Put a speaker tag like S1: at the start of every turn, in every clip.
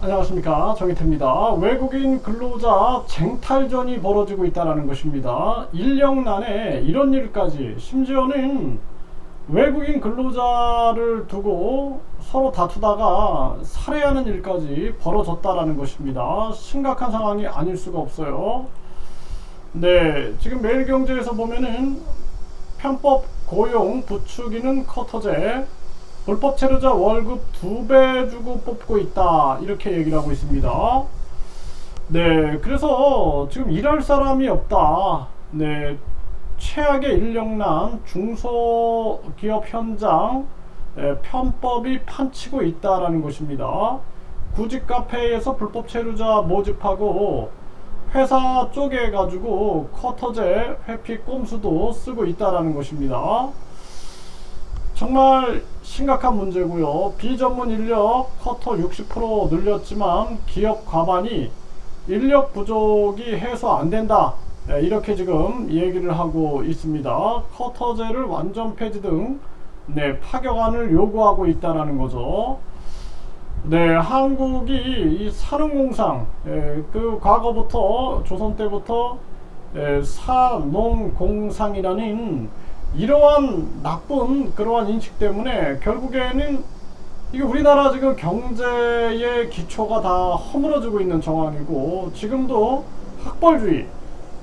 S1: 안녕하십니까, 정희태입니다. 외국인 근로자 쟁탈전이 벌어지고 있다는 것입니다. 인력난에 이런 일까지, 심지어는 외국인 근로자를 두고 서로 다투다가 살해하는 일까지 벌어졌다는 것입니다. 심각한 상황이 아닐 수가 없어요. 네, 지금 매일경제에서 보면은 편법 고용 부추기는 커터제, 불법 체류자 월급 2배 주고 뽑고 있다, 이렇게 얘기를 하고 있습니다. 네, 그래서 지금 일할 사람이 없다. 네, 최악의 인력난, 중소기업 현장, 편법이 판치고 있다라는 것입니다. 구직 카페에서 불법 체류자 모집하고 회사 쪼개 가지고 커터제, 회피, 꼼수도 쓰고 있다라는 것입니다. 정말 심각한 문제고요. 비전문 인력 커터 60% 늘렸지만 기업 과반이 인력 부족이 해소 안 된다, 이렇게 지금 얘기를 하고 있습니다. 커터제를 완전 폐지 등 파격안을 요구하고 있다는 거죠. 네, 한국이 이 산업공상, 그 과거부터 조선 때부터 사농공상이라는 이러한 나쁜 그러한 인식 때문에 결국에는 이게 우리나라 지금 경제의 기초가 다 허물어지고 있는 정황이고, 지금도 학벌주의,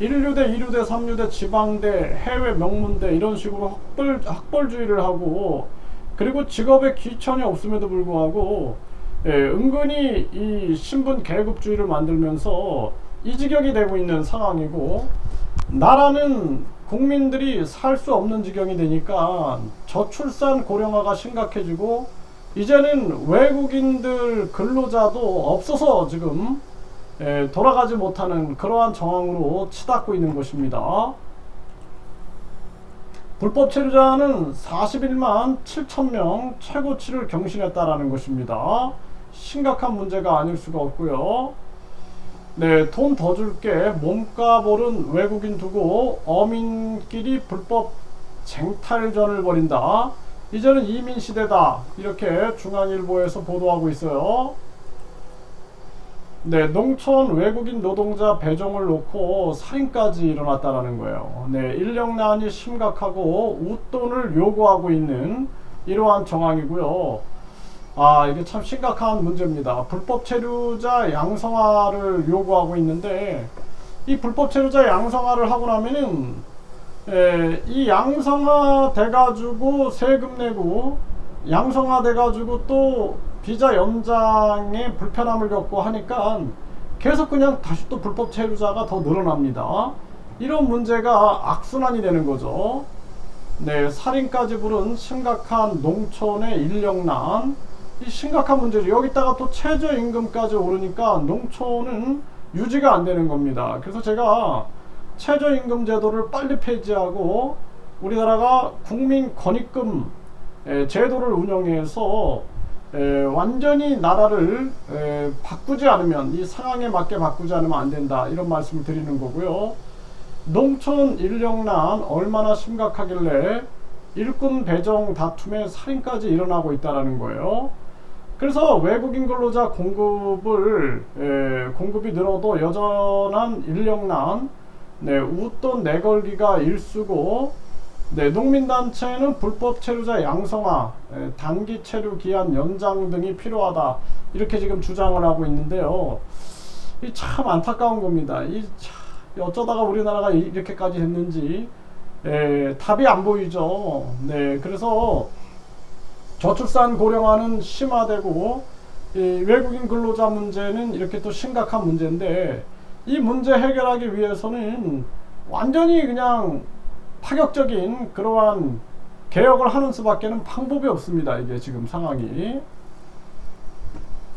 S1: 1류대, 2류대, 3류대, 지방대, 해외 명문대, 이런 식으로 학벌주의를 하고, 그리고 직업에 귀천이 없음에도 불구하고 은근히 이 신분 계급주의를 만들면서 이 지경이 되고 있는 상황이고, 나라는 국민들이 살 수 없는 지경이 되니까 저출산 고령화가 심각해지고, 이제는 외국인들 근로자도 없어서 지금 돌아가지 못하는 그러한 정황으로 치닫고 있는 것입니다. 불법 체류자는 41만 7천명 최고치를 경신했다라는 것입니다. 심각한 문제가 아닐 수가 없고요. 네, 돈 더 줄게, 몸값 오른 외국인 두고 어민끼리 불법 쟁탈전을 벌인다. 이제는 이민시대다, 이렇게 중앙일보에서 보도하고 있어요. 네, 농촌 외국인 노동자 배정을 놓고 살인까지 일어났다는 거예요. 네, 인력난이 심각하고 웃돈을 요구하고 있는 이러한 정황이고요. 이게 참 심각한 문제입니다. 불법 체류자 양성화를 요구하고 있는데, 이 불법 체류자 양성화를 하고 나면은 이 양성화 돼가지고 세금 내고, 양성화 돼가지고 또 비자 연장에 불편함을 겪고 하니까 계속 그냥 다시 또 불법 체류자가 더 늘어납니다. 이런 문제가 악순환이 되는 거죠. 네, 살인까지 부른 심각한 농촌의 인력난, 이 심각한 문제죠. 여기다가 또 최저임금까지 오르니까 농촌은 유지가 안 되는 겁니다. 그래서 제가 최저임금 제도를 빨리 폐지하고 우리나라가 국민권익금 제도를 운영해서 완전히 나라를 바꾸지 않으면, 이 상황에 맞게 바꾸지 않으면 안 된다, 이런 말씀을 드리는 거고요. 농촌 인력난 얼마나 심각하길래 일꾼 배정 다툼에 살인까지 일어나고 있다는 거예요. 그래서 외국인 근로자 공급이 늘어도 여전한 인력난, 웃돈 내걸기가 일쑤고, 농민단체는 불법 체류자 양성화, 단기 체류 기한 연장 등이 필요하다, 이렇게 지금 주장을 하고 있는데요. 이 참 안타까운 겁니다. 어쩌다가 우리나라가 이렇게까지 됐는지 답이 안 보이죠. 네, 그래서 저출산 고령화는 심화되고, 외국인 근로자 문제는 이렇게 또 심각한 문제인데, 이 문제 해결하기 위해서는 완전히 그냥 파격적인 그러한 개혁을 하는 수밖에는 방법이 없습니다. 이게 지금 상황이.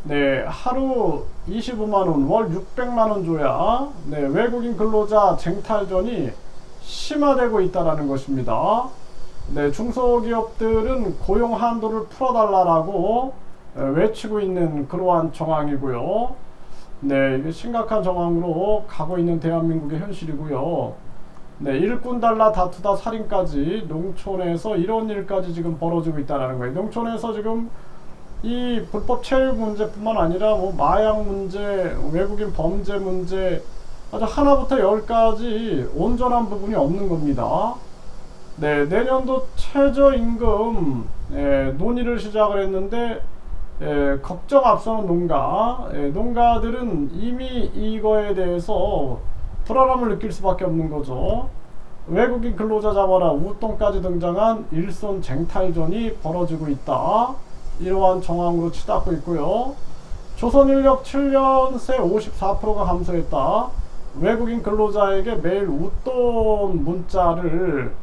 S1: 네, 하루 25만원, 월 600만원 줘야 외국인 근로자 쟁탈전이 심화되고 있다는 것입니다. 네, 중소기업들은 고용 한도를 풀어달라고 외치고 있는 그러한 정황이고요. 네, 이게 심각한 정황으로 가고 있는 대한민국의 현실이고요. 네, 일꾼 달라 다투다 살인까지, 농촌에서 이런 일까지 지금 벌어지고 있다는 거예요. 농촌에서 지금 이 불법 체육 문제뿐만 아니라 뭐 마약 문제, 외국인 범죄 문제, 아주 하나부터 열까지 온전한 부분이 없는 겁니다. 네, 내년도 최저임금 논의를 시작을 했는데 걱정 앞서는 농가들은 이미 이거에 대해서 불안함을 느낄 수밖에 없는 거죠. 외국인 근로자 잡아라 우똥까지 등장한 일손 쟁탈전이 벌어지고 있다. 이러한 정황으로 치닫고 있고요. 조선인력 7년 새 54%가 감소했다. 외국인 근로자에게 매일 웃돈 문자를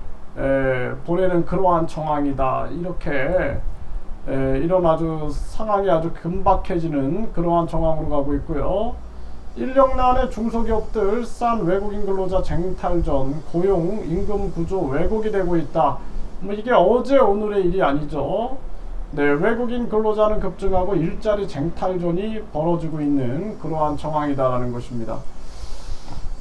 S1: 보내는 그러한 정황이다. 이렇게 이런 아주 상황이 아주 긴박해지는 그러한 정황으로 가고 있고요. 인력난의 중소기업들 싼 외국인 근로자 쟁탈전, 고용, 임금 구조 왜곡이 되고 있다. 뭐 이게 어제 오늘의 일이 아니죠. 네, 외국인 근로자는 급증하고 일자리 쟁탈전이 벌어지고 있는 그러한 정황이다라는 것입니다.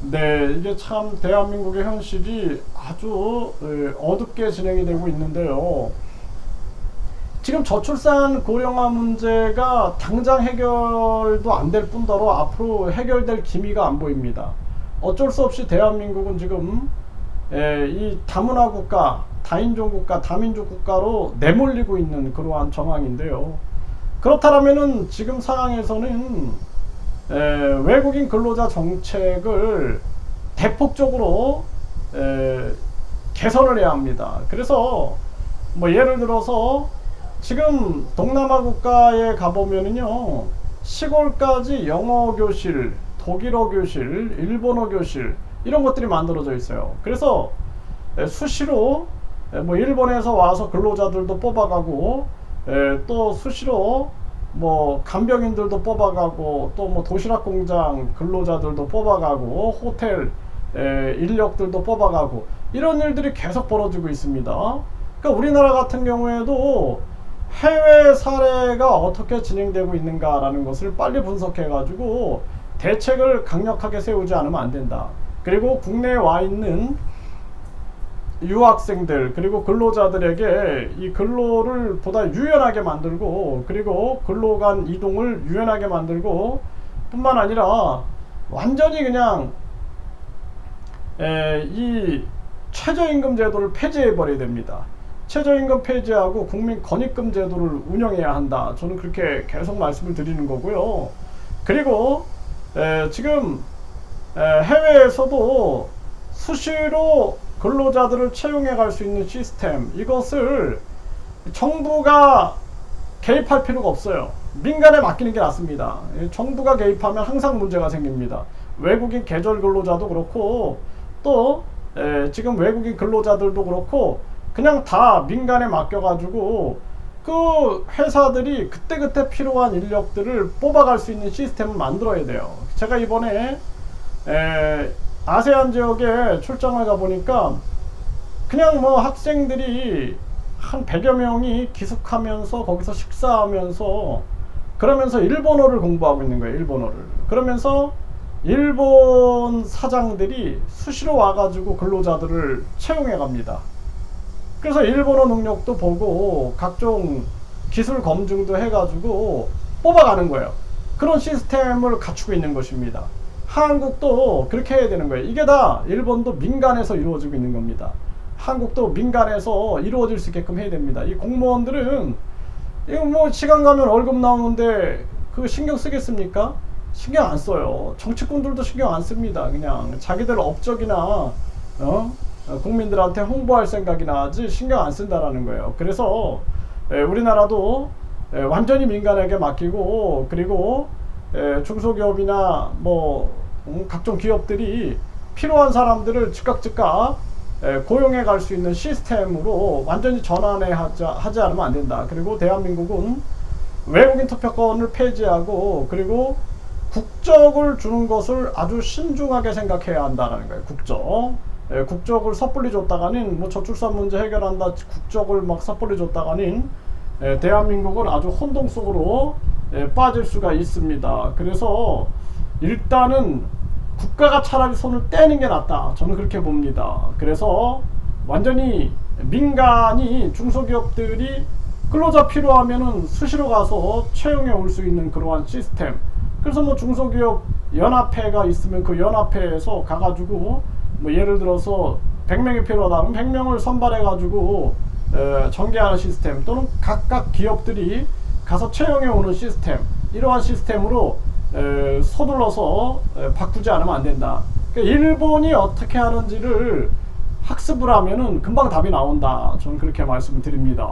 S1: 네, 이게 참 대한민국의 현실이 아주 어둡게 진행이 되고 있는데요. 지금 저출산 고령화 문제가 당장 해결도 안 될 뿐더러 앞으로 해결될 기미가 안 보입니다. 어쩔 수 없이 대한민국은 지금 이 다문화 국가, 다인종 국가, 다민족 국가로 내몰리고 있는 그러한 정황인데요. 그렇다면은 지금 상황에서는 외국인 근로자 정책을 대폭적으로 개선을 해야 합니다. 그래서 뭐 예를 들어서 지금 동남아 국가에 가보면은요, 시골까지 영어 교실, 독일어 교실, 일본어 교실 이런 것들이 만들어져 있어요. 그래서 수시로 뭐 일본에서 와서 근로자들도 뽑아가고 또 수시로 뭐 간병인들도 뽑아가고 또 뭐 도시락 공장 근로자들도 뽑아가고 호텔 인력들도 뽑아가고 이런 일들이 계속 벌어지고 있습니다. 그러니까 우리나라 같은 경우에도 해외 사례가 어떻게 진행되고 있는가라는 것을 빨리 분석해 가지고 대책을 강력하게 세우지 않으면 안 된다. 그리고 국내에 와 있는 유학생들 그리고 근로자들에게 이 근로를 보다 유연하게 만들고 그리고 근로 간 이동을 유연하게 만들고 뿐만 아니라 완전히 그냥 이 최저임금 제도를 폐지해 버려야 됩니다. 최저임금 폐지하고 국민 건입금 제도를 운영해야 한다. 저는 그렇게 계속 말씀을 드리는 거고요. 그리고 지금 해외에서도 수시로 근로자들을 채용해 갈 수 있는 시스템, 이것을 정부가 개입할 필요가 없어요. 민간에 맡기는 게 낫습니다. 정부가 개입하면 항상 문제가 생깁니다. 외국인 계절 근로자도 그렇고 또 지금 외국인 근로자들도 그렇고 그냥 다 민간에 맡겨가지고 그 회사들이 그때그때 필요한 인력들을 뽑아갈 수 있는 시스템을 만들어야 돼요. 제가 이번에 아세안 지역에 출장을 가보니까 그냥 뭐 학생들이 한 100여 명이 기숙하면서 거기서 식사하면서 그러면서 일본어를 공부하고 있는 거예요. 일본어를. 그러면서 일본 사장들이 수시로 와가지고 근로자들을 채용해 갑니다. 그래서 일본어 능력도 보고 각종 기술 검증도 해가지고 뽑아가는 거예요. 그런 시스템을 갖추고 있는 것입니다. 한국도 그렇게 해야 되는 거예요. 이게 다 일본도 민간에서 이루어지고 있는 겁니다. 한국도 민간에서 이루어질 수 있게끔 해야 됩니다. 이 공무원들은 이거 뭐 시간 가면 월급 나오는데 그거 신경 쓰겠습니까? 신경 안 써요. 정치꾼들도 신경 안 씁니다. 그냥 자기들 업적이나 국민들한테 홍보할 생각이나 하지 신경 안 쓴다라는 거예요. 그래서 우리나라도 완전히 민간에게 맡기고 그리고 중소기업이나 뭐 각종 기업들이 필요한 사람들을 즉각 고용해 갈 수 있는 시스템으로 완전히 하지 않으면 안 된다. 그리고 대한민국은 외국인 투표권을 폐지하고 그리고 국적을 주는 것을 아주 신중하게 생각해야 한다는 거예요. 국적을 섣불리 줬다가는 뭐 저출산 문제 해결한다 국적을 막 섣불리 줬다가는 대한민국은 아주 혼동 속으로 빠질 수가 있습니다. 그래서 일단은 국가가 차라리 손을 떼는 게 낫다. 저는 그렇게 봅니다. 그래서 완전히 민간이 중소기업들이 근로자 필요하면은 수시로 가서 채용해 올 수 있는 그러한 시스템. 그래서 뭐 중소기업 연합회가 있으면 그 연합회에서 가가지고 뭐 예를 들어서 100명이 필요하다면 100명을 선발해 가지고 전개하는 시스템, 또는 각각 기업들이 가서 채용해 오는 시스템, 이러한 시스템으로 서둘러서 바꾸지 않으면 안 된다. 그러니까 일본이 어떻게 하는지를 학습을 하면은 금방 답이 나온다. 저는 그렇게 말씀을 드립니다.